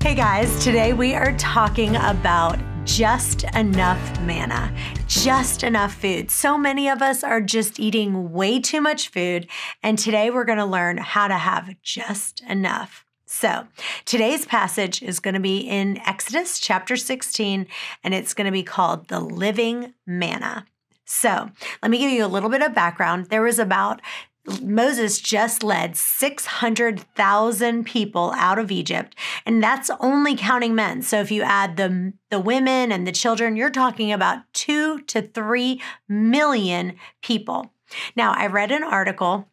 Hey guys, today we are talking about just enough manna, just enough food. So many of us are just eating way too much food, and today we're going to learn how to have just enough. So today's passage is going to be in Exodus chapter 16, and it's going to be called the living manna. So let me give you a little bit of background. Moses just led 600,000 people out of Egypt, and that's only counting men. So if you add the women and the children, you're talking about 2 to 3 million people. Now, I read an article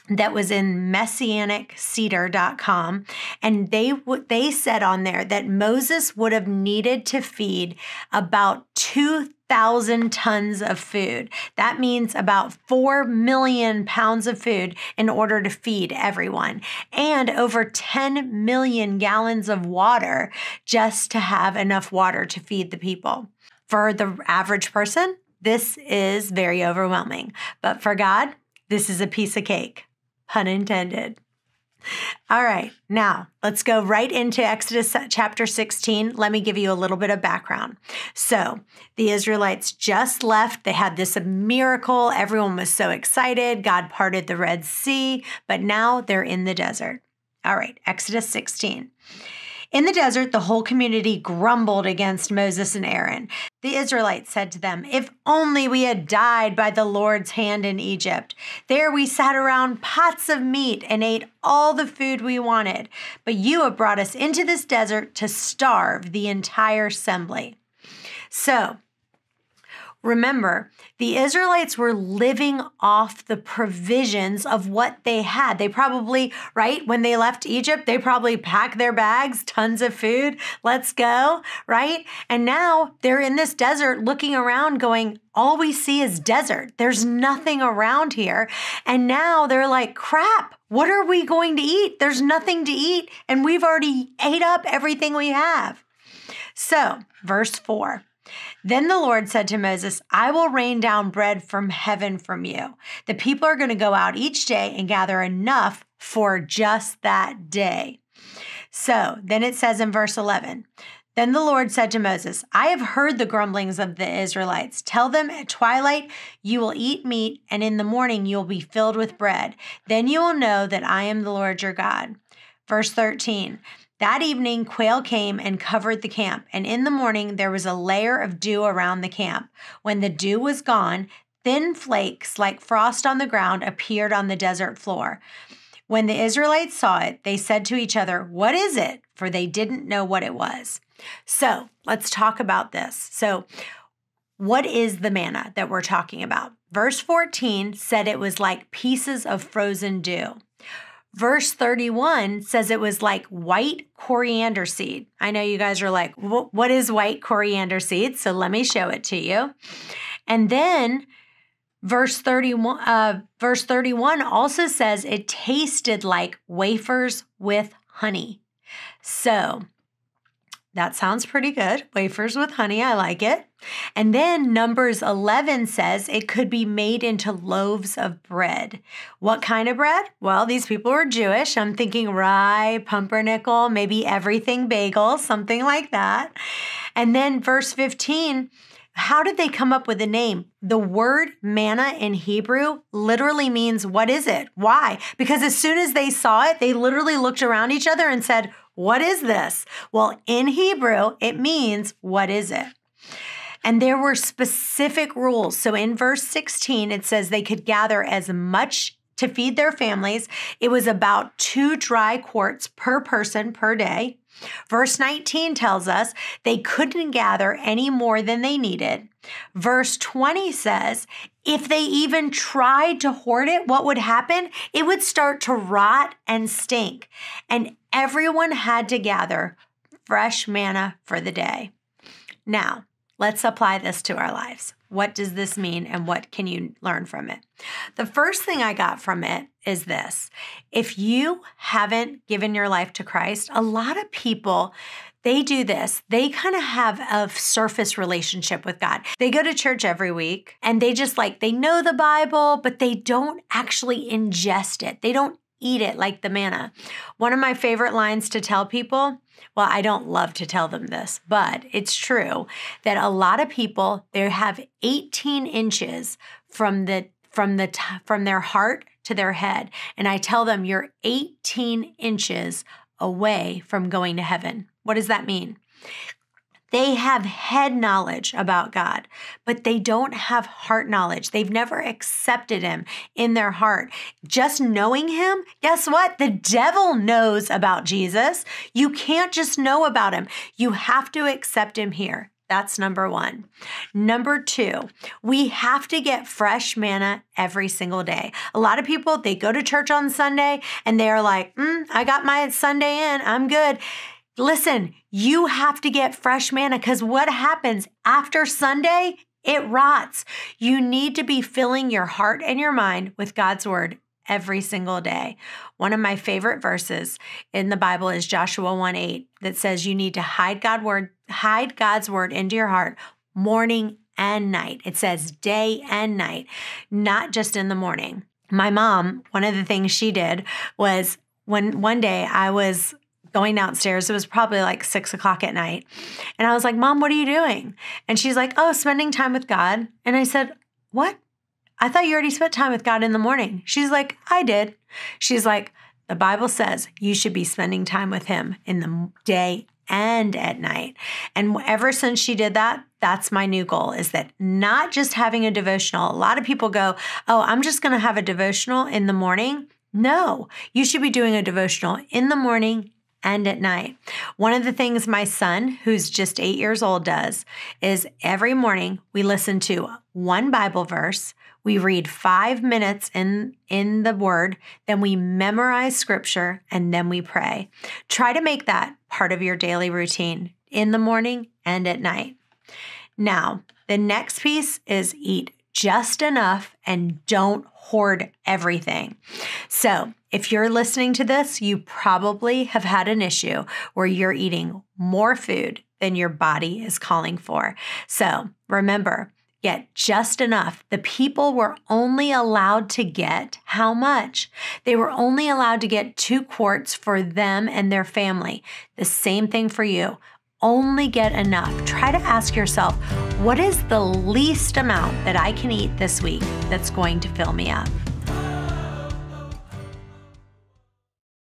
that was in messianiccedar.com, and they said on there that Moses would have needed to feed about 2,000 tons of food. That means about 4 million pounds of food in order to feed everyone, and over 10 million gallons of water just to have enough water to feed the people. For the average person, this is very overwhelming, but for God, this is a piece of cake. Pun intended. All right, now let's go right into Exodus chapter 16. Let me give you a little bit of background. So the Israelites just left. They had this miracle. Everyone was so excited. God parted the Red Sea, but now they're in the desert. All right, Exodus 16. In the desert, the whole community grumbled against Moses and Aaron. The Israelites said to them, "If only we had died by the Lord's hand in Egypt. There we sat around pots of meat and ate all the food we wanted. But you have brought us into this desert to starve the entire assembly." So, remember, the Israelites were living off the provisions of what they had. They probably, right, when they left Egypt, they probably packed their bags, tons of food, let's go, right? And now they're in this desert looking around going, all we see is desert. There's nothing around here. And now they're like, crap, what are we going to eat? There's nothing to eat, and we've already ate up everything we have. So, verse 4. Then the Lord said to Moses, "I will rain down bread from heaven from you. The people are going to go out each day and gather enough for just that day." So then it says in verse 11, "Then the Lord said to Moses, I have heard the grumblings of the Israelites. Tell them at twilight you will eat meat, and in the morning you will be filled with bread. Then you will know that I am the Lord your God." Verse 13, "That evening, quail came and covered the camp, and in the morning there was a layer of dew around the camp. When the dew was gone, thin flakes like frost on the ground appeared on the desert floor. When the Israelites saw it, they said to each other, 'What is it?' For they didn't know what it was." So let's talk about this. So what is the manna that we're talking about? Verse 14 said it was like pieces of frozen dew. Verse 31 says it was like white coriander seed. I know you guys are like, what is white coriander seed? So let me show it to you. And then verse 31 also says it tasted like wafers with honey. So that sounds pretty good. Wafers with honey, I like it. And then Numbers 11 says it could be made into loaves of bread. What kind of bread? Well, these people were Jewish. I'm thinking rye, pumpernickel, maybe everything bagel, something like that. And then verse 15, how did they come up with the name? The word manna in Hebrew literally means, what is it? Why? Because as soon as they saw it, they literally looked around each other and said, what is this? Well, in Hebrew, it means, what is it? And there were specific rules. So in verse 16, it says they could gather as much to feed their families. It was about 2 dry quarts per person per day. Verse 19 tells us they couldn't gather any more than they needed. Verse 20 says if they even tried to hoard it, what would happen? It would start to rot and stink. And everyone had to gather fresh manna for the day. Now, let's apply this to our lives. What does this mean, and what can you learn from it? The first thing I got from it is this. If you haven't given your life to Christ, a lot of people, they do this. They kind of have a surface relationship with God. They go to church every week, and they just they know the Bible, but they don't actually ingest it. They don't eat it like the manna. One of my favorite lines to tell people, well, I don't love to tell them this, but it's true that a lot of people, they have 18 inches from their heart to their head. And I tell them, you're 18 inches away from going to heaven. What does that mean? They have head knowledge about God, but they don't have heart knowledge. They've never accepted him in their heart. Just knowing him, guess what? The devil knows about Jesus. You can't just know about him. You have to accept him here. That's number one. Number two, we have to get fresh manna every single day. A lot of people, they go to church on Sunday and they're like, I got my Sunday in, I'm good. Listen, you have to get fresh manna because what happens after Sunday? It rots. You need to be filling your heart and your mind with God's word every single day. One of my favorite verses in the Bible is Joshua 1:8 that says you need to hide God's word into your heart morning and night. It says day and night, not just in the morning. My mom, one of the things she did was when one day I was going downstairs. It was probably like 6 o'clock at night. And I was like, Mom, what are you doing? And she's like, oh, spending time with God. And I said, what? I thought you already spent time with God in the morning. She's like, I did. She's like, the Bible says you should be spending time with him in the day and at night. And ever since she did that, that's my new goal, is that not just having a devotional. A lot of people go, oh, I'm just going to have a devotional in the morning. No, you should be doing a devotional in the morning and at night. One of the things my son, who's just 8 years old, does is every morning we listen to one Bible verse, we read 5 minutes in the word, then we memorize scripture, and then we pray. Try to make that part of your daily routine in the morning and at night. Now, the next piece is eat just enough and don't hoard everything. So if you're listening to this, you probably have had an issue where you're eating more food than your body is calling for. So remember, get just enough. The people were only allowed to get how much? They were only allowed to get 2 quarts for them and their family. The same thing for you. Only get enough. Try to ask yourself, what is the least amount that I can eat this week that's going to fill me up?